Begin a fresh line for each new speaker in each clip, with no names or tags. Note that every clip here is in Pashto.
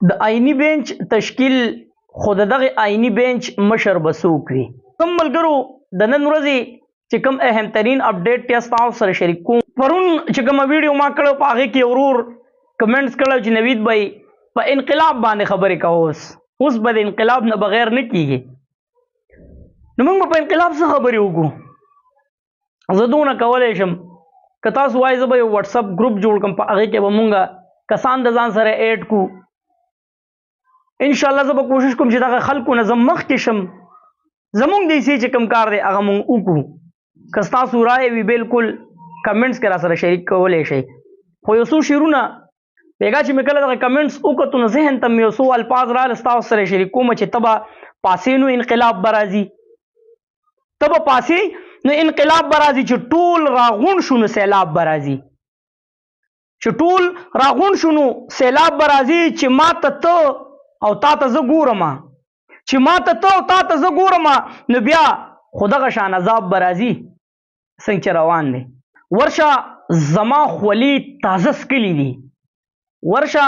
د آئینی بینچ تشکیل خود دغه آئینی بینچ مشر بسوک وي. کوم ملګرو د نن ورځې چې کوم اهم ترین اپډیټ تاسو تاسو سره شریک کوم. پرون چې کوم ویډیو ما کړو په هغه کې ورور کمنټس کړو چې نوید بھائی په انقلاب باندې خبرې کوو، اوس به د انقلاب نه بغیر نه کیږي. نو موږ په انقلاب څه خبرې وکړو؟ زه دونه کولی شم که تاسو وایي زه به یو واتساپ ګروپ جوړ کړم، په هغې کې به مونږ کسان د ځان سره ایډ کړو. انشاءالله زه به کوشش کوم چې دغه خلکو نه زه مخکې شم، زمونږ د حصې چې کوم کار دی هغه مونږ وکړو. که ستاسو رایې وي بالکل کمنټس کې را سره شریک کولی شئ. خو یو څو شعرونه بیګا چې مې کله دغه کمنټس وکتو نو ذهن ته مې یو څو الفاظ راغله، ستاسو سره شریک کوم چې ته به پاسې نو انقلاب به راځي، ته به پاسې نو انقلاب به راځي، چې ټول راغونډ شو نو سیلاب به راځي، چې ټول راغونډ شو نو سیلاب به راځي، چې ما ته ته او تا ته زه ګورم، چې ما ته ته او تا ته زه ګورم، نو بیا خو دغه شان عذاب به راځي. څنګه چې روان دی ورشه زما خولي تازه سکلی دي، ورشه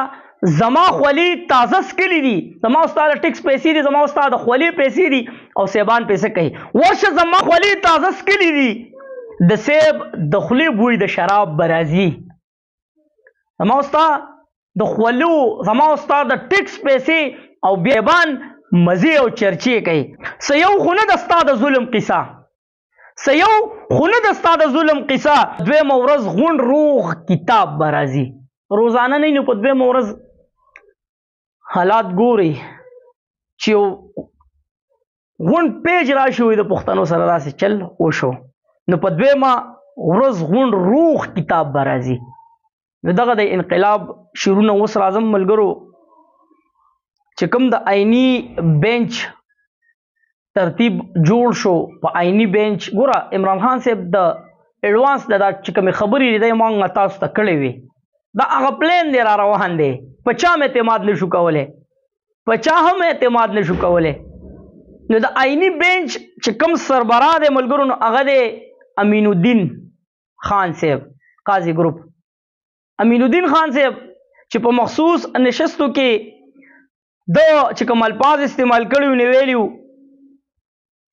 زما خولي تازه سکلی دي، زما استاد ټیکس پیسې دي، زما استاد خولي پیسې دي او سیبان پیسې کوي. ورشه زما خولي تازه سکلی دي، د سیب د خولي بوی د شراب به راځي. زما استاد د خولو، زما استاد د ټیکس پیسې او بیبان مزې او چرچې کوي. څه یو خو نه د ستا د ظلم قصه، څه یو خو نه د ستا د ظلم قصه، دویمه ورځ غونډ روغ کتاب به راځي. روزانه نه نو په دویمه ورځ حالات ګوري چې یو غونډ پیج راشي وي د پښتنو سره داسې چل وشو، نو په دویمه ورځ غونډ روغ کتاب به راځي. نو دغه د انقلاب شعرونه اوس راځم ملګرو، چې کوم د آئینی بینچ ترتیب جوړ شو. په آئینی بینچ ګوره عمران خان صاحب د ایډوانس د چې کومې خبرې دی مونږ تاسو ته کړې وي، دا هغه پلین دی را روان دی، په چا هم اعتماد نشو کولی، په چا هم اعتماد نشو کولی. نو د آئینی بینچ چې کوم سربراه دی ملګرو، نو هغه دی امین الدین خان صاحب، قاضي ګروپ. امین الدین خان صاحب چې په مخصوص نشستو کې د چې کوم الفاظ استعمال کړي نو ویلیو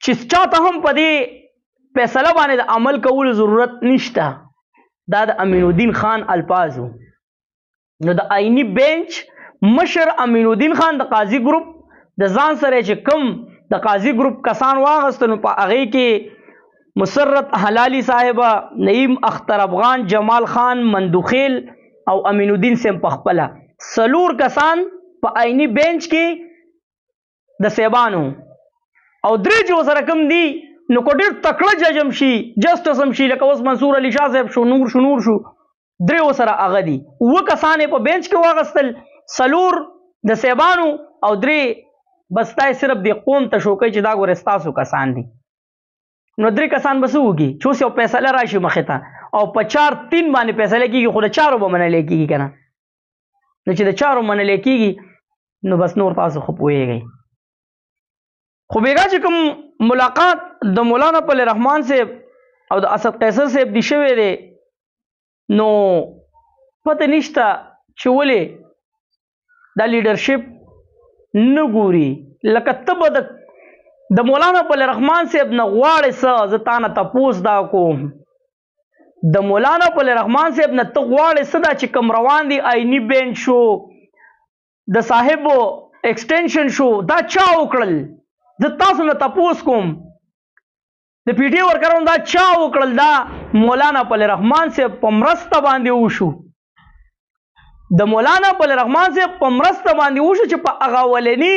چې چاته هم په دې فیصله باندې د عمل کولو ضرورت نشته، دا د امین الدین خان الفاظ وو. نو د آئینی بینچ مشر امین الدین خان د قاضي ګروپ د ځان سره چې کوم د قاضي ګروپ کسان واغستل، نو په هغې کې مسرت حلالي صاحبه، نعیم اختر افغان، جمال خان مندوخیل او امین الدین سیم پخپله، سلور کسان په آئینی بینچ کې د سیبانو، او درې چې ورسره کوم دي نو که ډېر تکړه جج هم شي، جسټس هم شي، لکه اوس منصور علي شاه صاحب شو، نور شو، درې ورسره هغه دي. اووه کسان یې په بینچ کې واغستل، سلور د سیبانو او درې بس تا یې صرف د قوم ته شوکۍ چې دا ګورې ستاسو کسان دي. نو درې کسان به څه وکړي چې اوس یو فیصله راشي مخې ته، او په 4-3 باندې فیصله کېږي، خو د چارو به منلی کېږي که نه. نو چې د چارو منلی کېږي نو بس نور تاسو خو پوهېږئ. خو بیګا چې کوم ملاقات د مولانا پل رحمان صاحب او د اسد قیصر صاحب دی شوی دی، نو پته نشته چې ولې دا لیډرشپ نه ګوري. لکه ته به د مولانا پل رحمان صاحب نه غواړې څه، زه تا نه تپوس دا کوم، د مولانا پل رحمان صاحب نه ته غواړې څه، دا چې کوم روان دی آئینی بینچ شو، د صاحبو ایکسټینشن شو، دا چا وکړل؟ زه تاسو نه تپوس کوم، د پی ټي ورکرانو دا چا وکړل؟ دا مولانا پل رحمان صاحب په مرسته باندې وشو، د مولانا پل رحمان صاحب په مرسته باندې وشو، چې په هغه اولني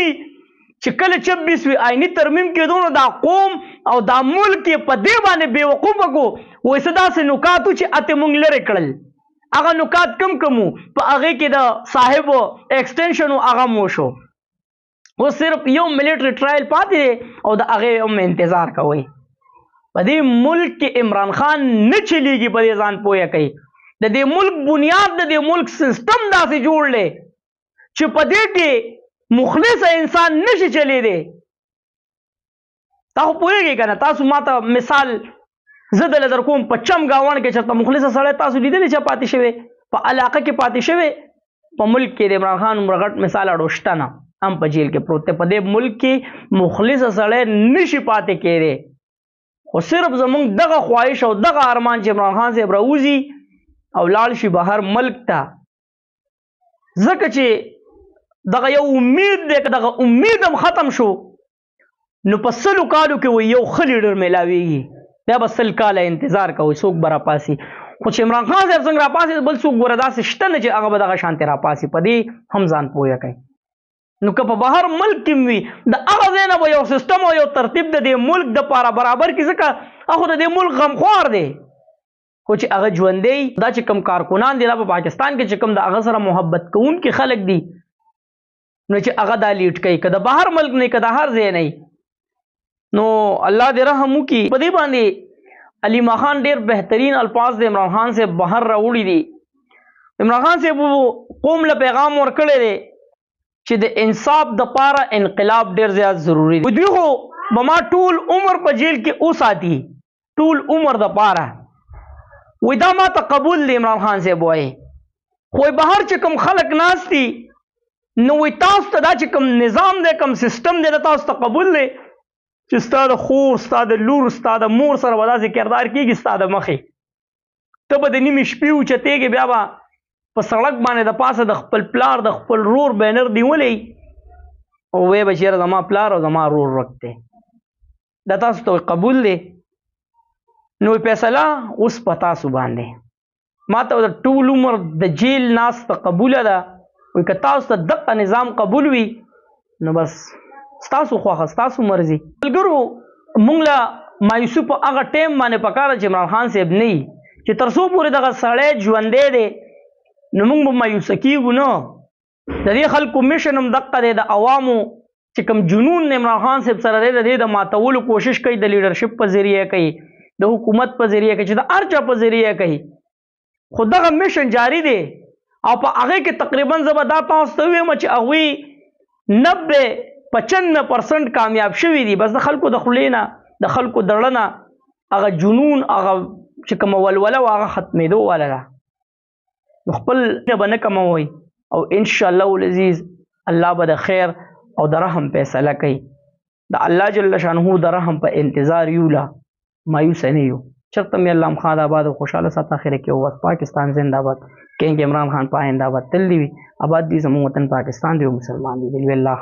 چې کله 26 آئینی ترمیم کېدو نو دا قوم او دا ملک په دې باندې بېوقوفه کو، وایي څه داسې نکات وو چې اته مونږ لرې کړل. هغه نکات کم وو، په هغې کې د صاحبو ایکسټینشن هغه هم وشو. اوس صرف یو ملیټري ټرایل پاتې دی او د هغې هم انتظار کوئ. په دې ملک کې عمران خان نه چلیږي، په دې ځان پوهه کوي. د دې ملک بنیاد، د دې ملک سیستم داسې جوړ دی چې په دې کې مخلص انسان نشي چلیدی. تا خو پوهېږئ که نه، تاسو ما ته مثال زه دله در کوم، په چم ګاونډ کې چېرته مخلصه سړی تاسو لیدلی چې پاتې شوی، په علاقه کې پاتې شوی، په ملک کې د عمران خان عمر غټ مثال اړوشته نه هم په جیل کې پروت دی په دې ملک کې مخلص سړی نشي پاتې کېدی خو صرف زمونږ دغه خواهش او دغه ارمان چې عمران خان صاحب راوځي او لاړ شي بهر ملک ته ځکه چې دغه یو امید دی که دغه امید هم ختم شو نو په 100 کالو کې یو ښه لیډر میلاویږي بیا به 100 کاله انتظار کوي څوک به راپاسي خو چې عمران خان صاحب څنګه راپاسي بل څوک ګوره داسې شته نه چې هغه به دغه شانتې راپاسي په دې هم ځان پوهه کوي نو که په بهر ملک کې وي د هغه ځای نه به یو سیستم او یو ترتیب د دې ملک دپاره برابر کړي ځکه هغه د دې ملک غمخوار دی خو چې هغه ژوندی دا چې کوم کارکنان دي دا په پاکستان کې چې کوم د هغه سره محبت کوونکي خلک دي نو چې هغه دا لیډ کوي که د بهر ملک نه که د هر ځای نه نو الله دې رحم وکړي په دې باندې علیما خان ډېر بهترین الفاظ د عمران خان صاحب بهر راوړي دي عمران خان صاحب قوم له پیغام ورکړی دی چې د انصاف دپاره انقلاب ډېر زیات ضروري دی دوی خو به ما ټول عمر په جیل کې وساتي ټول عمر دپاره وایي دا ما ته قبول دی عمران خان صاحب وایي خو بهر چې کوم خلک ناست دي نو وایي تاسو ته دا چې کوم نظام دی کوم سیستم دی دا تاسو ته قبول دی چې ستا د خور ستا د لور ستا د مور سره به داسې کردار کېږي ستا د مخې ته به د نیمې شپې اوچتېږې بیا به په سړک باندې د پاسه د خپل پلار د خپل رور بینر نیولی او وی به چېرې زما پلار او زما رور ورک دی دا تاسو ته قبول دی نو فیصله اوس په تاسو باندې ما ته د ټول عمر د جیل ناسته قبوله ده وایي که تاسو ته دغه نظام قبول وي نو بس ستاسو خوښه ستاسو مرضي ملګرو موږ له مایوسي په هغه ټایم باندې پکار ده چې عمران خان صاحب نه وي چې تر څو پورې دغه سړی ژوندی دی نو موږ به مایوسه کېږو نه د دې خلکو مشن هم دقه دی د عوامو چې کوم جنون عمران خان صاحب سره دی د دې د ماتولو کوشش کوي د لیډرشپ په ذریعه کوي د حکومت په ذریعه کوي چې د هر چا په ذریعه کوي خو دغه مشن جاری دی او په هغې کې تقریبا زه به دا تاسو ته ووایم چې هغوی 95% کامیاب شوي دي بس د خلکو د خولې نه د خلکو د زړه نه هغه جنون هغه چې کومه ولوله وه هغه ختمېدو واله ده نو خپل به نه کموئ او انشاءالله العزیز الله به د خیر او د رحم فیصله کوي د الله جل شانه د رحم په انتظار یو لا مایوسه نه یو چرته مې الله خان آباد او خوشحاله ساته اخره کې وس پاکستان زنده باد کینګ عمران خان پاینده باد تل دی آباد دي زموږ وطن پاکستان دی او مسلمان دی الله